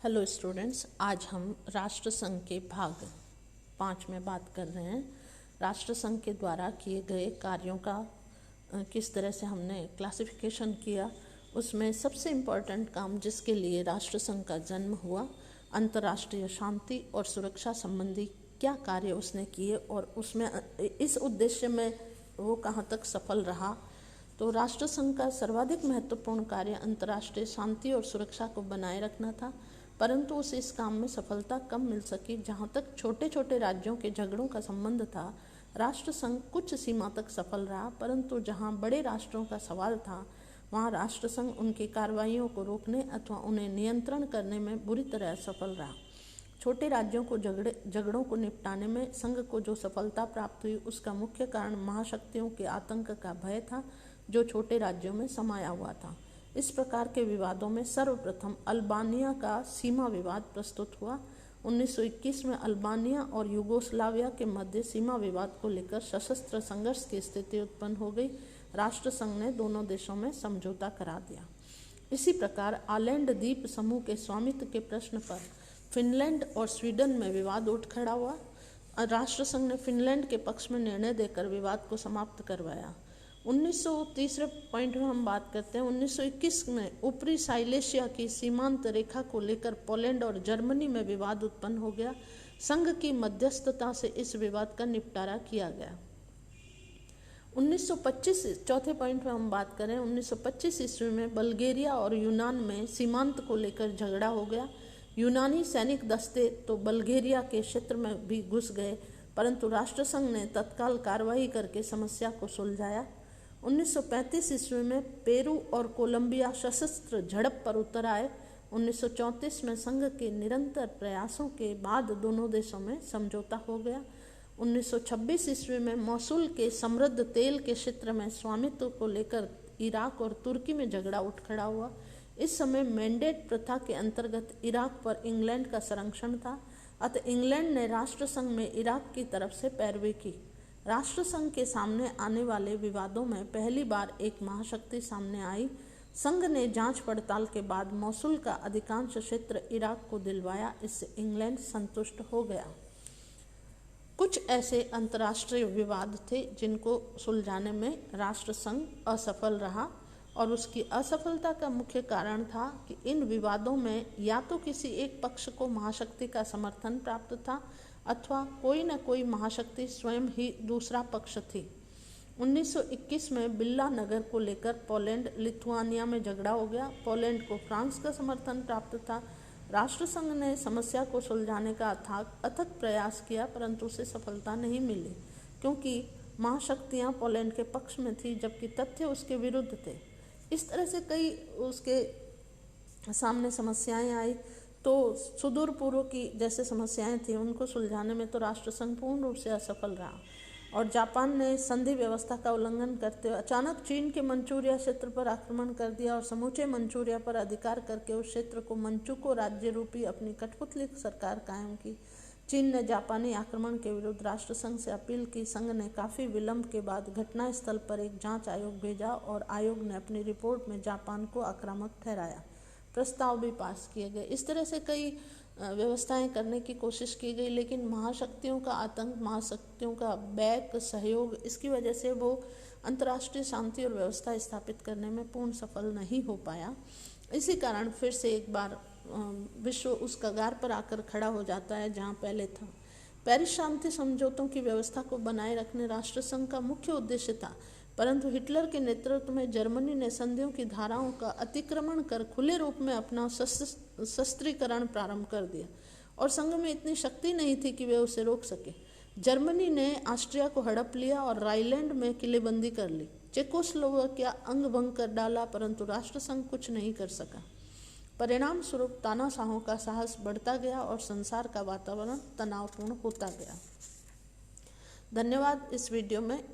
Hello students, आज हम राष्ट्रसंघ के भाग 5 में बात कर रहे हैं। राष्ट्रसंघ के द्वारा किए गए कार्यों का किस तरह से हमने क्लासिफिकेशन किया, उसमें सबसे इम्पॉर्टेंट काम जिसके लिए राष्ट्रसंघ का जन्म हुआ, अंतर्राष्ट्रीय शांति और सुरक्षा संबंधी क्या कार्य उसने किए और उसमें इस उद्देश्य में वो कहाँ तक सफल रहा। तो राष्ट्रसंघ का सर्वाधिक महत्वपूर्ण कार्य अंतर्राष्ट्रीय शांति और सुरक्षा को बनाए रखना था, परंतु उसे इस काम में सफलता कम मिल सकी। जहाँ तक छोटे छोटे राज्यों के झगड़ों का संबंध था, राष्ट्रसंघ कुछ सीमा तक सफल रहा, परंतु जहाँ बड़े राष्ट्रों का सवाल था वहाँ राष्ट्रसंघ उनकी कार्रवाइयों को रोकने अथवा उन्हें नियंत्रण करने में बुरी तरह असफल रहा। छोटे राज्यों को झगड़ों को निपटाने में संघ को जो सफलता प्राप्त हुई, उसका मुख्य कारण महाशक्तियों के आतंक का भय था जो छोटे राज्यों में समाया हुआ था। इस प्रकार के विवादों में सर्वप्रथम अल्बानिया का सीमा विवाद प्रस्तुत हुआ। 1921 में अल्बानिया और यूगोस्लाविया के मध्य सीमा विवाद को लेकर सशस्त्र संघर्ष की स्थिति उत्पन्न हो गई। राष्ट्रसंघ ने दोनों देशों में समझौता करा दिया। इसी प्रकार आलैंड द्वीप समूह के स्वामित्व के प्रश्न पर फिनलैंड और स्वीडन में विवाद उठ खड़ा हुआ। राष्ट्रसंघ ने फिनलैंड के पक्ष में निर्णय देकर विवाद को समाप्त करवाया। 1930 पॉइंट में हम बात करते हैं। 1921 में ऊपरी साइलेशिया की सीमांत रेखा को लेकर पोलैंड और जर्मनी में विवाद उत्पन्न हो गया। संघ की मध्यस्थता से इस विवाद का निपटारा किया गया। 1925 चौथे पॉइंट में हम बात करें, 1925 ईस्वी में बल्गेरिया और यूनान में सीमांत को लेकर झगड़ा हो गया। यूनानी सैनिक दस्ते तो बल्गेरिया के क्षेत्र में भी घुस गए, परंतु राष्ट्रसंघ ने तत्काल कार्रवाई करके समस्या को सुलझाया। 1935 ईस्वी में पेरू और कोलंबिया सशस्त्र झड़प पर उतर आए। 1934 में संघ के निरंतर प्रयासों के बाद दोनों देशों में समझौता हो गया। 1926 ईस्वी में मौसूल के समृद्ध तेल के क्षेत्र में स्वामित्व को लेकर इराक और तुर्की में झगड़ा उठ खड़ा हुआ। इस समय मैंडेट प्रथा के अंतर्गत इराक पर इंग्लैंड का संरक्षण था, अतः इंग्लैंड ने राष्ट्रसंघ में इराक की तरफ से पैरवी की। राष्ट्रसंघ के सामने आने वाले विवादों में पहली बार एक महाशक्ति सामने आई। संघ ने जांच पड़ताल के बाद मौसूल का अधिकांश क्षेत्र इराक को दिलवाया। इससे इंग्लैंड संतुष्ट हो गया। कुछ ऐसे अंतर्राष्ट्रीय विवाद थे जिनको सुलझाने में राष्ट्रसंघ असफल रहा, और उसकी असफलता का मुख्य कारण था कि इन विवादों में या तो किसी एक पक्ष को महाशक्ति का समर्थन प्राप्त था अथवा कोई न कोई महाशक्ति स्वयं ही दूसरा पक्ष थी। 1921 में बिल्ला नगर को लेकर पोलैंड लिथुआनिया में झगड़ा हो गया। पोलैंड को फ्रांस का समर्थन प्राप्त था। राष्ट्रसंघ ने समस्या को सुलझाने का अथक प्रयास किया, परंतु उसे सफलता नहीं मिली, क्योंकि महाशक्तियाँ पोलैंड के पक्ष में थी जबकि तथ्य उसके विरुद्ध थे। इस तरह से कई उसके सामने समस्याएं आई। तो सुदूर पूर्व की जैसे समस्याएं थी उनको सुलझाने में तो राष्ट्रसंघ पूर्ण रूप से असफल रहा, और जापान ने संधि व्यवस्था का उल्लंघन करते हुए अचानक चीन के मंचूरिया क्षेत्र पर आक्रमण कर दिया और समूचे मंचूरिया पर अधिकार करके उस क्षेत्र को मंचूको राज्य रूपी अपनी कठपुतली सरकार कायम की। चीन ने जापानी आक्रमण के विरुद्ध राष्ट्रसंघ से अपील की। संघ ने काफ़ी विलंब के बाद घटनास्थल पर एक जांच आयोग भेजा और आयोग ने अपनी रिपोर्ट में जापान को आक्रामक ठहराया। प्रस्ताव भी पास किए गए। इस तरह से कई व्यवस्थाएं करने की कोशिश की गई, लेकिन महाशक्तियों का आतंक, महाशक्तियों का बैक सहयोग, इसकी वजह से वो अंतर्राष्ट्रीय शांति और व्यवस्था स्थापित करने में पूर्ण सफल नहीं हो पाया। इसी कारण फिर से एक बार विश्व उस कगार पर आकर खड़ा हो जाता है जहाँ पहले था। पेरिस शांति समझौतों की व्यवस्था को बनाए रखने राष्ट्रसंघ का मुख्य उद्देश्य था, परंतु हिटलर के नेतृत्व में जर्मनी ने संधियों की धाराओं का अतिक्रमण कर खुले रूप में अपना शस्त्रीकरण प्रारंभ कर दिया, और संघ में इतनी शक्ति नहीं थी कि वे उसे रोक सके। जर्मनी ने ऑस्ट्रिया को हड़प लिया और राइनलैंड में किलेबंदी कर ली। चेकोस्लोवाकिया अंग भंग कर डाला, परंतु राष्ट्रसंघ कुछ नहीं कर सका। परिणाम स्वरूप तानाशाहों का साहस बढ़ता गया और संसार का वातावरण तनावपूर्ण होता गया। धन्यवाद। इस वीडियो में